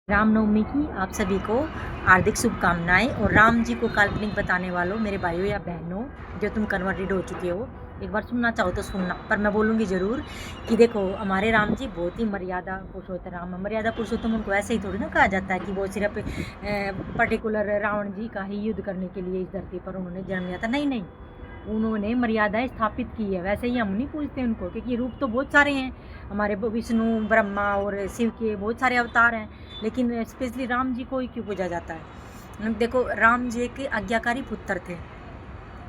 रामनवमी की आप सभी को हार्दिक शुभकामनाएं। और राम जी को काल्पनिक बताने वालों मेरे भाइयों या बहनों जो तुम कन्वर्टेड हो चुके हो, एक बार सुनना चाहो तो सुनना, पर मैं बोलूँगी ज़रूर कि देखो हमारे राम जी बहुत ही मर्यादा पुरुषोत्तम राम। मर्यादा पुरुषोत्तम उनको ऐसे ही थोड़ी ना कहा जाता है कि वो सिर्फ पर्टिकुलर रावण जी का ही युद्ध करने के लिए इस धरती पर उन्होंने जन्म लिया था। नहीं नहीं, उन्होंने मर्यादाएं स्थापित की है। वैसे ही हम नहीं पूछते उनको, क्योंकि रूप तो बहुत सारे हैं हमारे, विष्णु ब्रह्मा और शिव के बहुत सारे अवतार हैं, लेकिन स्पेशली राम जी को ही क्यों पूजा जाता है। देखो राम जी के आज्ञाकारी पुत्र थे,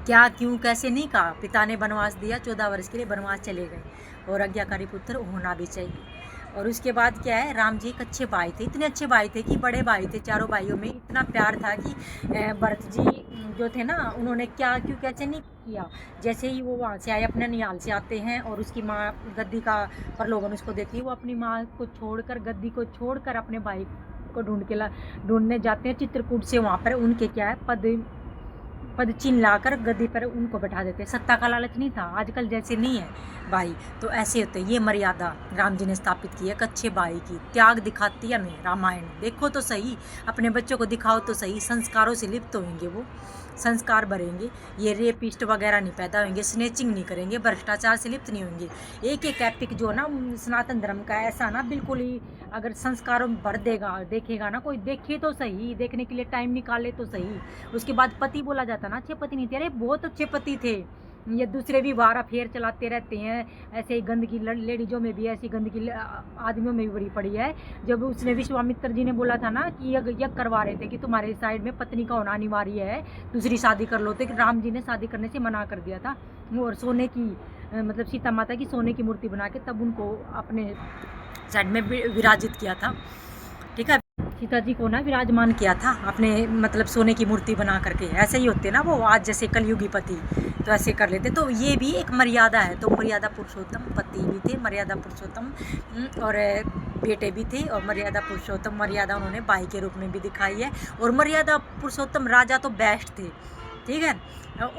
क्या क्यों कैसे नहीं कहा। पिता ने वनवास दिया, 14 वर्ष के लिए वनवास चले गए, और आज्ञाकारी पुत्र होना भी चाहिए। और उसके बाद क्या है, राम जी एक अच्छे भाई थे, इतने अच्छे भाई थे कि बड़े भाई थे, चारों भाइयों में इतना प्यार था कि भरत जी जो थे ना, उन्होंने क्या क्यों कैसे नहीं किया। जैसे ही वो वहाँ से आए, अपने निहाल से आते हैं और उसकी माँ गद्दी का प्रलोभन उसको देती है, वो अपनी माँ को छोड़कर, गद्दी को छोड़कर अपने भाई को ढूंढने जाते हैं चित्रकूट से। वहाँ पर उनके क्या है, पद चिन्ह लाकर गद्दी पर उनको बैठा देते। सत्ता का लालच नहीं था, आजकल जैसे नहीं है भाई, तो ऐसे होते। ये मर्यादा राम जी ने स्थापित की है, एक अच्छे भाई की। त्याग दिखाती है हमें रामायण, देखो तो सही, अपने बच्चों को दिखाओ तो सही। संस्कारों से लिप्त होंगे वो, संस्कार भरेंगे, ये रेपिस्ट वगैरह नहीं पैदा होंगे, स्नेचिंग नहीं करेंगे, भ्रष्टाचार से लिप्त नहीं होंगे। एक एक एपिक जो ना सनातन धर्म का ऐसा ना बिल्कुल ही अगर संस्कारों में भर देगा, देखेगा ना कोई, देखे तो सही, देखने के लिए टाइम निकाले तो सही। उसके बाद पति बोला जाता ना, अच्छे पति नहीं थे। अरे बहुत अच्छे पति थे, ये दूसरे भी वार अफेयर चलाते रहते हैं। ऐसे ही गंदगी लेडीजों में भी ऐसी गंदगी आदमियों में भी बड़ी पड़ी है। जब उसने विश्वामित्र जी ने बोला था ना कि यज्ञ करवा रहे थे कि तुम्हारे साइड में पत्नी का होना अनिवार्य है, दूसरी शादी कर लो, तो राम जी ने शादी करने से मना कर दिया था। और सोने की मतलब सीता माता की सोने की मूर्ति बना के तब उनको अपने साइड में विराजित किया था। ठीक है, सीता जी को ना विराजमान किया था अपने मतलब सोने की मूर्ति बना करके। ऐसे ही होते ना वो, आज जैसे कलयुगी पति, तो ऐसे कर लेते। तो ये भी एक मर्यादा है। तो मर्यादा पुरुषोत्तम पति भी थे, मर्यादा पुरुषोत्तम और बेटे भी थे, और मर्यादा पुरुषोत्तम मर्यादा उन्होंने भाई के रूप में भी दिखाई है। और मर्यादा पुरुषोत्तम राजा तो बेस्ट थे, ठीक है।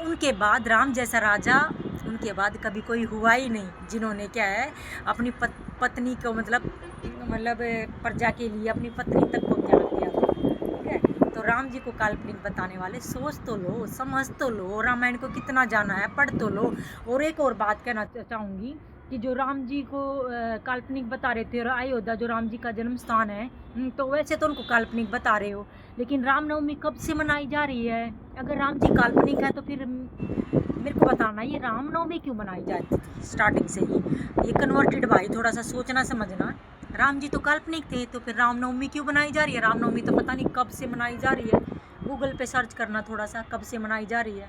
उनके बाद राम जैसा राजा उनके बाद कभी कोई हुआ ही नहीं, जिन्होंने क्या है अपनी पत्नी को मतलब प्रजा के लिए अपनी पत्नी तक को त्याग दिया था, ठीक है। तो राम जी को काल्पनिक बताने वाले सोच तो लो, समझ तो लो, रामायण को कितना जाना है पढ़ तो लो। और एक और बात कहना चाहूँगी कि जो राम जी को काल्पनिक बता रहे थे, और अयोध्या जो राम जी का जन्म स्थान है, तो वैसे तो उनको काल्पनिक बता रहे हो, लेकिन रामनवमी कब से मनाई जा रही है? अगर राम जी काल्पनिक है तो फिर मेरे को बताना, ये रामनवमी क्यों मनाई जाती थी स्टार्टिंग से ही? ये कन्वर्टेड भाई थोड़ा सा सोचना समझना। राम जी तो काल्पनिक थे, तो फिर रामनवमी क्यों मनाई जा रही है? रामनवमी तो पता नहीं कब से मनाई जा रही है, गूगल पे सर्च करना थोड़ा सा, कब से मनाई जा रही है।